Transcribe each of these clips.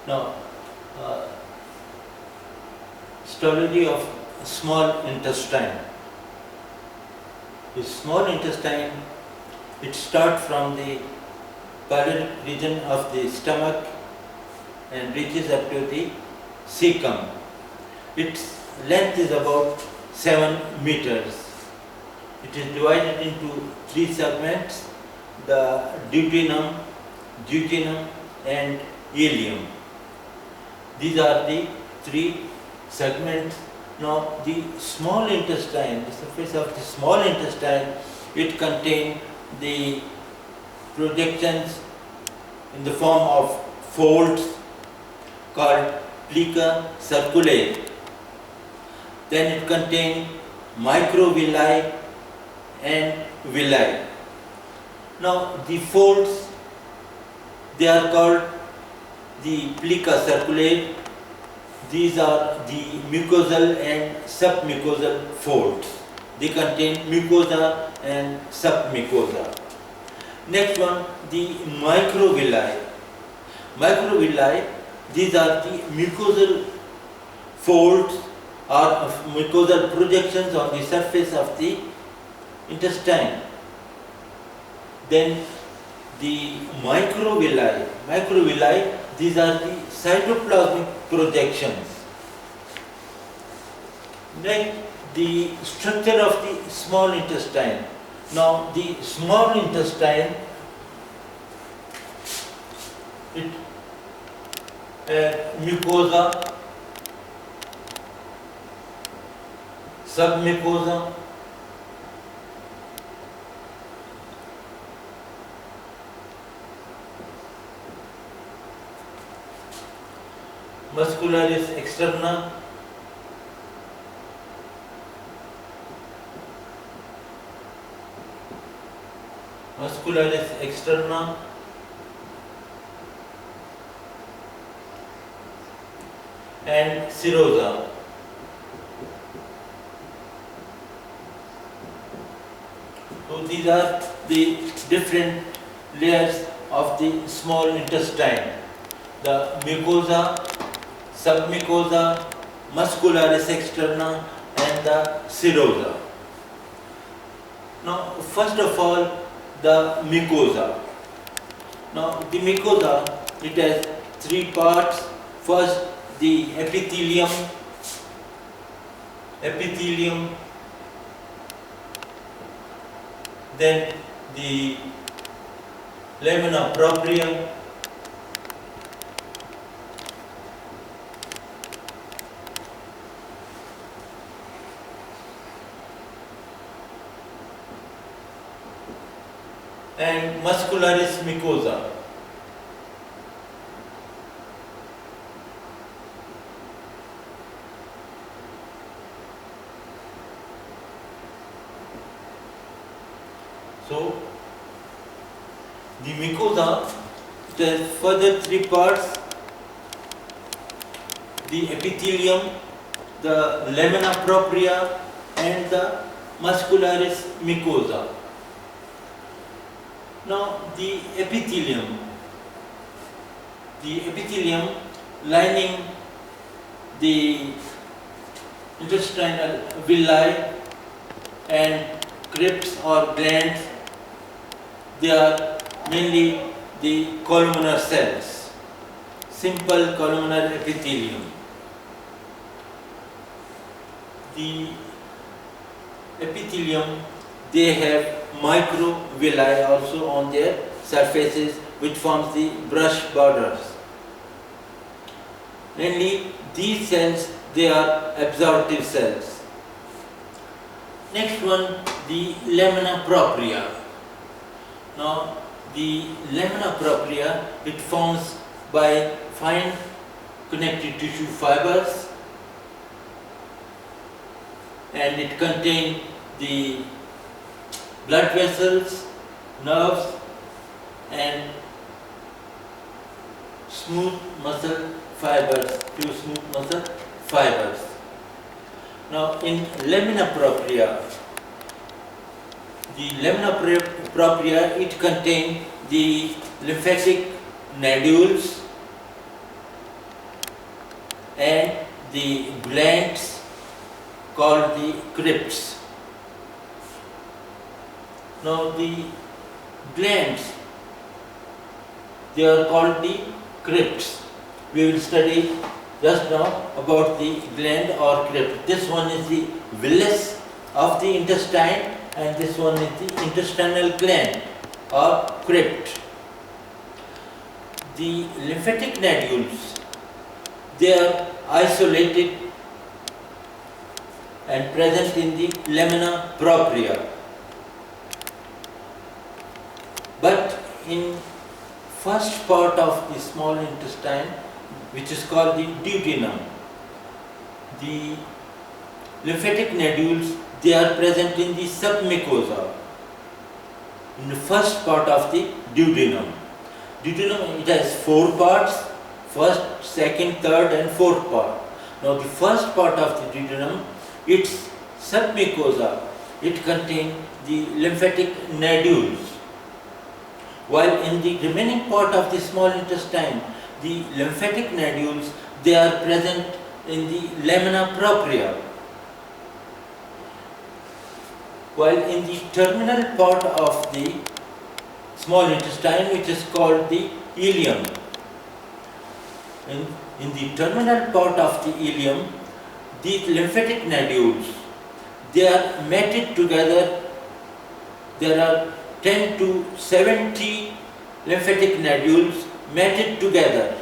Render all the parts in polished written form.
Now, uh, histology of small intestine. The small intestine, it starts from the pyloric region of the stomach and reaches up to the cecum. Its length is about 7 meters. It is divided into 3 segments: the duodenum, jejunum and ileum. These are the 3 segments. Now the small intestine, the surface of the small intestine, it contains the projections in the form of folds called plica circulae. Then it contains microvilli and villi. Now the folds, they are called the plica circulae. These are the mucosal and submucosal folds. They contain mucosa and submucosa. Next one, the microvilli. Microvilli, these are the mucosal folds or mucosal projections on the surface of the intestine. Then the microvilli, these are the cytoplasmic projections. Next, the structure of the small intestine. Now, the small intestine, it mucosa, submucosa, muscularis externa, and serosa. So these are the different layers of the small intestine: the mucosa, submucosa, muscularis externa and the serosa. Now, first of all, the mucosa. Now, the mucosa, it has 3 parts. First, the epithelium, then the lamina propria, and muscularis mucosa. So, the mucosa, it has further 3 parts: the epithelium, the lamina propria and the muscularis mucosa. Now, the epithelium lining the intestinal villi and crypts or glands, they are mainly the columnar cells, simple columnar epithelium. The epithelium, they have microvilli also on their surfaces, which forms the brush borders. Mainly these cells, they are absorptive cells. Next one, the lamina propria. Now, the lamina propria, it forms by fine connective tissue fibers, and it contains the blood vessels, nerves and smooth muscle fibers, few smooth muscle fibers. Now, in lamina propria, the lamina propria, it contains the lymphatic nodules and the glands called the crypts. Now the glands, they are called the crypts. We will study just now about the gland or crypt. This one is the villus of the intestine and this one is the intestinal gland or crypt. The lymphatic nodules, they are isolated and present in the lamina propria. But in first part of the small intestine, which is called the duodenum, the lymphatic nodules, they are present in the submucosa, in the first part of the duodenum. Duodenum, it has 4 parts, first, second, third and fourth part. Now the first part of the duodenum, its submucosa, it contains the lymphatic nodules. While in the remaining part of the small intestine, the lymphatic nodules, they are present in the lamina propria. While in the terminal part of the small intestine, which is called the ileum, in the terminal part of the ileum, these lymphatic nodules, they are matted together. There are 10 to 70 lymphatic nodules matted together.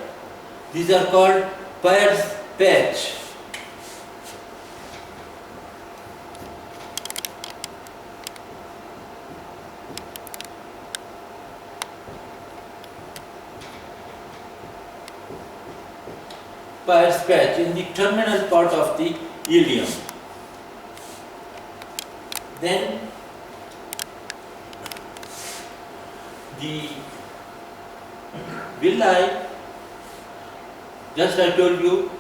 These are called Peyer's patch. Peyer's patch in the terminal part of the ileum. Then the villi, just I told you,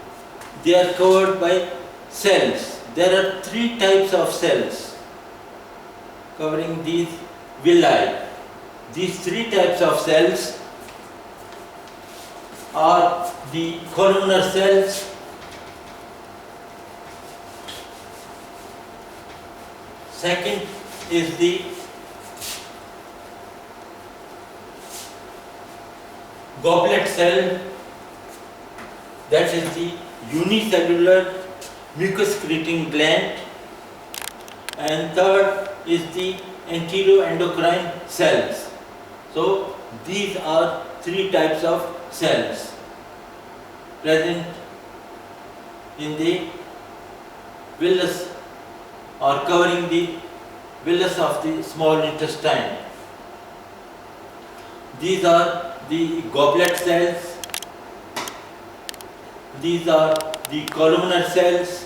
they are covered by cells. There are 3 types of cells covering these villi. These 3 types of cells are the columnar cells, second is the goblet cell, that is the unicellular mucus-secreting gland, and third is the enteroendocrine cells. So these are 3 types of cells present in the villus or covering the villus of the small intestine. These are the goblet cells, these are the columnar cells.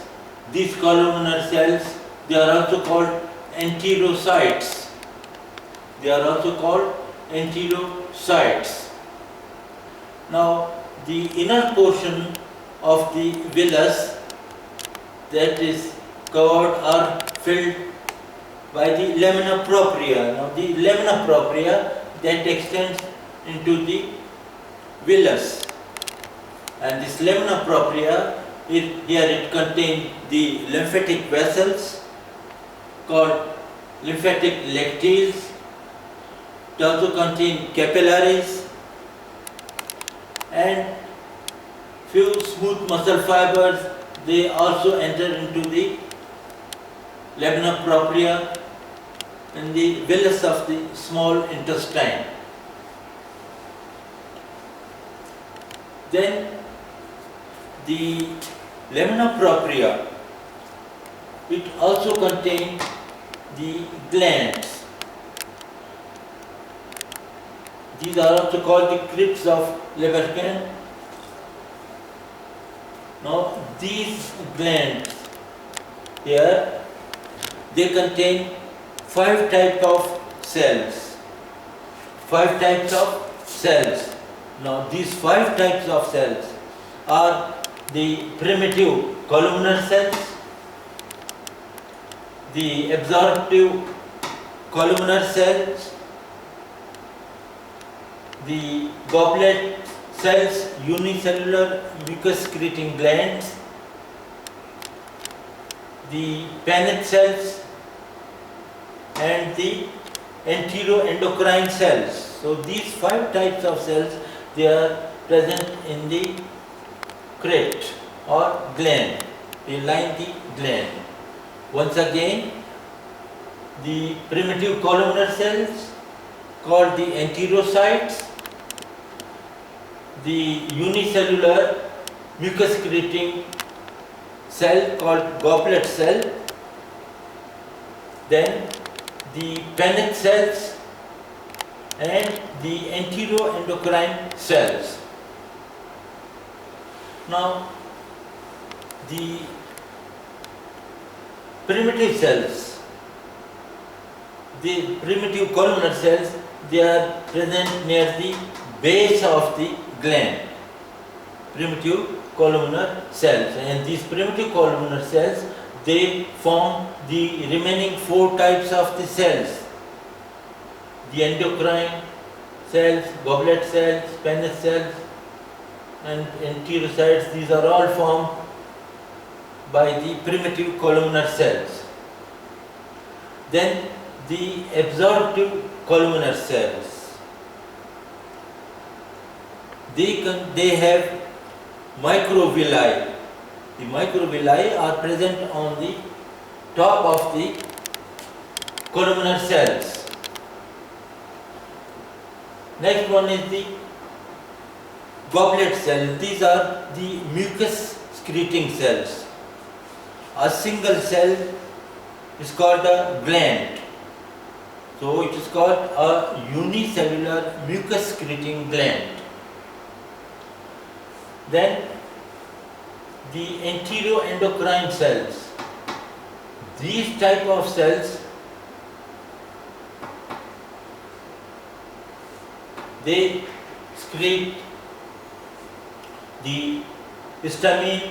These columnar cells, they are also called enterocytes. They are also called enterocytes. Now, the inner portion of the villus, that is covered or filled by the lamina propria. Now, the lamina propria, that extends into the villus, and this lamina propria, here it contains the lymphatic vessels called lymphatic lacteals. It also contains capillaries and few smooth muscle fibers. They also enter into the lamina propria in the villus of the small intestine. Then the lamina propria, it also contains the glands. These are also called the crypts of Leverkin. Now these glands here, they contain 5 types of cells. 5 types of cells. Now these 5 types of cells are the primitive columnar cells, the absorptive columnar cells, the goblet cells, unicellular mucus secreting glands, the Paneth cells, and the enteroendocrine cells. So these 5 types of cells, they are present in the crate or gland. They line the gland. Once again, the primitive columnar cells called the enterocytes, the unicellular mucus secreting cell called goblet cell, then the Paneth cells and the enteroendocrine cells. Now, the primitive cells, the primitive columnar cells, they are present near the base of the gland, primitive columnar cells, and these primitive columnar cells, they form the remaining 4 types of the cells, the endocrine cells, goblet cells, Paneth cells, and enterocytes. These are all formed by the primitive columnar cells. Then the absorptive columnar cells, they have microvilli. The microvilli are present on the top of the columnar cells. Next one is the goblet cell. These are the mucus secreting cells. A single cell is called a gland. So it is called a unicellular mucus secreting gland. Then the enteroendocrine cells. These type of cells, they secrete the histamine,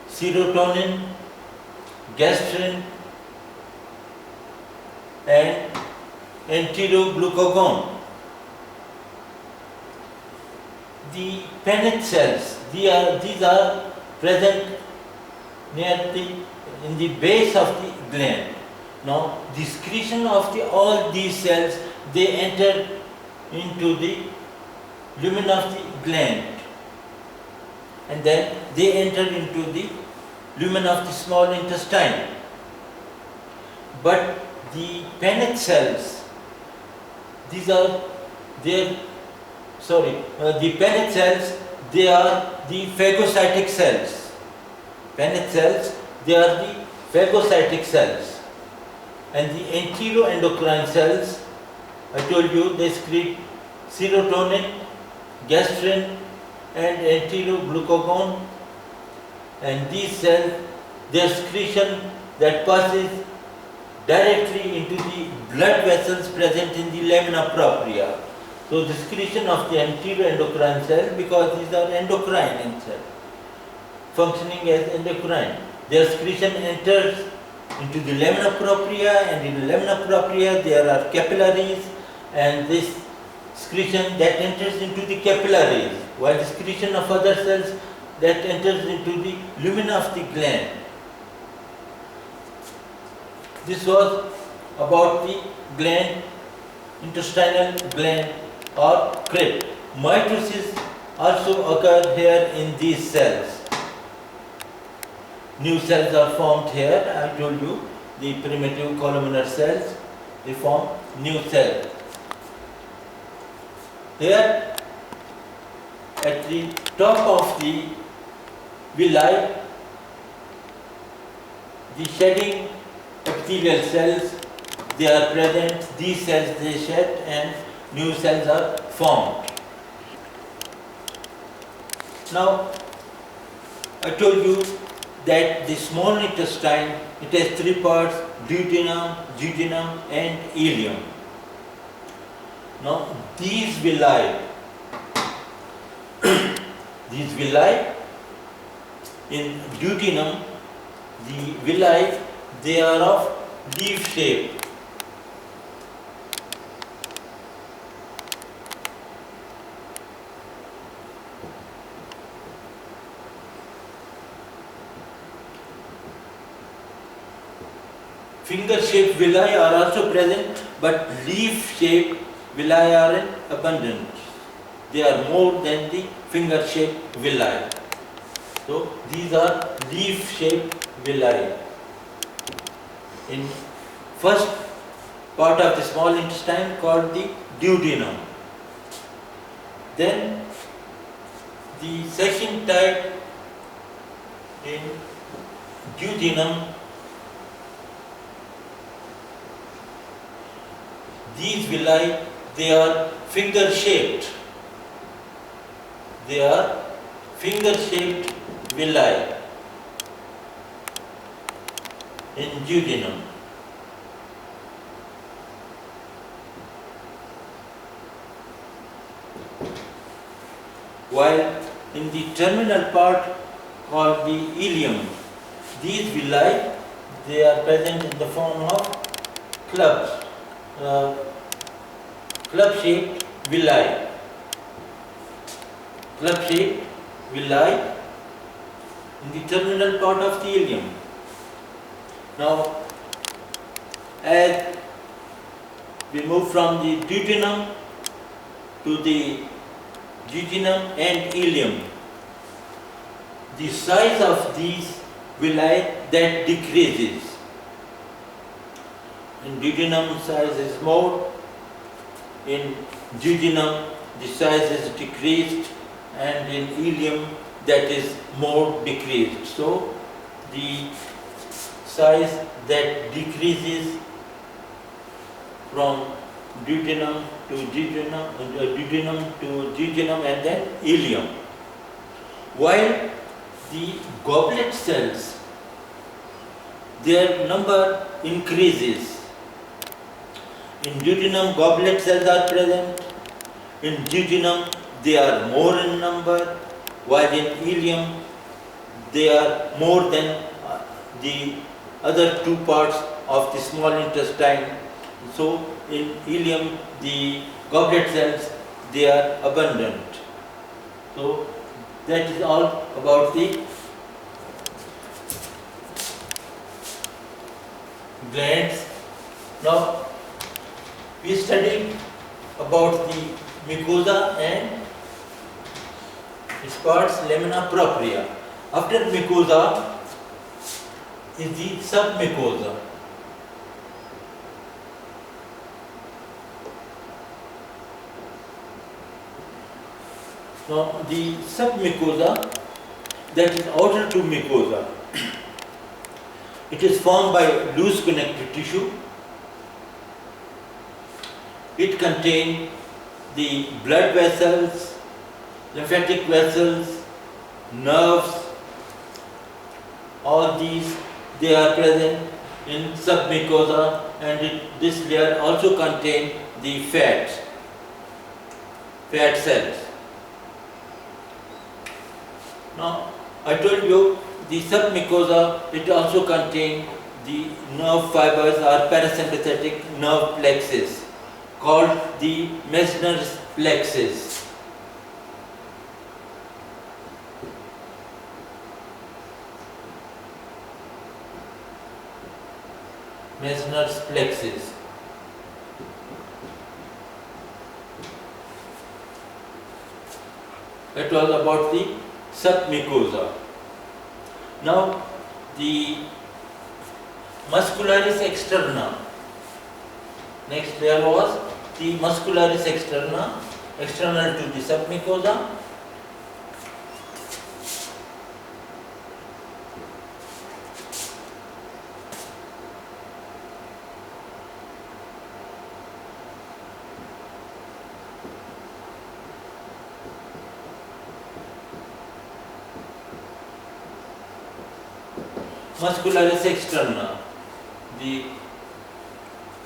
serotonin, gastrin, and enteroglucagon. The Paneth cells, these are present in the base of the gland. Now, the secretion of all these cells, they enter into the lumen of the gland, and then they enter into the lumen of the small intestine. But the Paneth cells, the Paneth cells, they are the phagocytic cells. Paneth cells, they are the phagocytic cells. And the enteroendocrine cells, I told you, they secrete serotonin, gastrin, and enteroglucagon. And these cells, their secretion that passes directly into the blood vessels present in the lamina propria. So the secretion of the enteroendocrine cell, because these are endocrine in cell, functioning as endocrine, their secretion enters into the lamina propria, and in the lamina propria there are capillaries, and this secretion that enters into the capillaries, while the secretion of other cells that enters into the lumen of the gland. This was about the gland, intestinal gland or crypt. Mitosis also occur here in these cells. New cells are formed here. I told you, the primitive columnar cells, they form new cells. Here at the top of the villi, the shedding epithelial cells, they are present. These cells, they shed and new cells are formed. Now, I told you that the small intestine, it has 3 parts: duodenum, jejunum, and ileum. Now, these villi, in duodenum, the villi, they are of leaf shape. finger-shaped villi are also present, but leaf-shaped villi are in abundance. They are more than the finger-shaped villi. So these are leaf-shaped villi. In first part of the small intestine called the duodenum. Then the second type in duodenum, these villi, they are finger-shaped. They are finger-shaped villi in duodenum. While in the terminal part called the ileum, these villi, they are present in the form of clubs, club-shaped villi. Club-shaped villi in the terminal part of the ileum. Now, as we move from the duodenum to the jejunum and ileum, the size of these villi that decreases. In duodenum size is more, in jejunum the size is decreased, and in ileum that is more decreased. So the size that decreases from duodenum to jejunum and then ileum. While the goblet cells, their number increases. In duodenum, goblet cells are present. In jejunum, they are more in number, while in ileum, they are more than the other two parts of the small intestine. So, in ileum, the goblet cells, they are abundant. So, that is all about the glands. Now, we studied about the mucosa and its parts, lamina propria. After mucosa is the submucosa. Now, the submucosa, that is outer to mucosa, it is formed by loose connective tissue. It contains the blood vessels, lymphatic vessels, nerves. All these, they are present in submucosa, and this layer also contains the fat cells. Now, I told you the submucosa, it also contains the nerve fibers or parasympathetic nerve plexus called the Meissner's plexus. Meissner's plexus. It was about the submucosa. Now, the muscularis externa. Next layer was the muscularis externa, external to the submucosa. Muscularis externa. The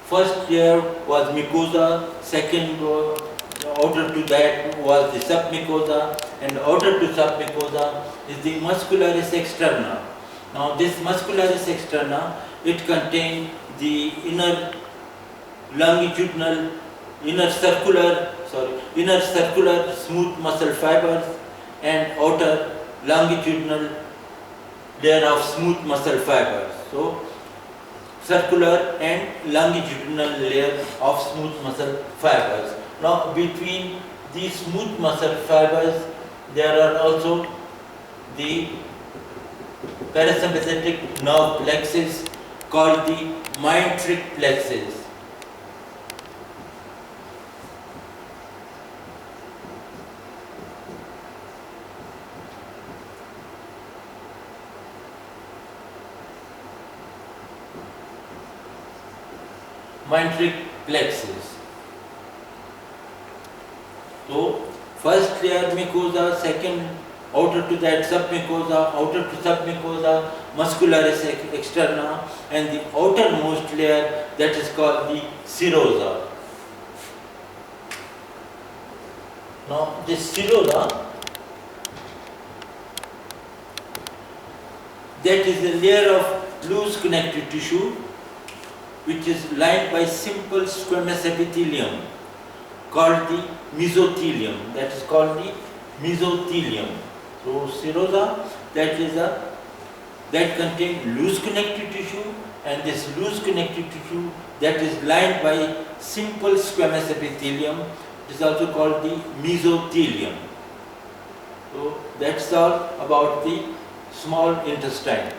first layer was mucosa, second outer to that was the submucosa, and outer to submucosa is the muscularis externa. Now this muscularis externa, it contains the inner longitudinal, inner circular smooth muscle fibers and outer longitudinal layer of smooth muscle fibers. So, circular and longitudinal layer of smooth muscle fibers. Now between these smooth muscle fibers there are also the parasympathetic nerve plexus called the Meyntrich plexus. Meyntrich plexus. So first layer mucosa, second outer to that submucosa, outer to submucosa, muscularis externa, and the outermost layer that is called the serosa. Now this serosa, that is a layer of loose connective tissue which is lined by simple squamous epithelium called the mesothelium. That is called the mesothelium. So serosa, that contains loose connective tissue, and this loose connective tissue that is lined by simple squamous epithelium is also called the mesothelium. So that's all about the small intestine.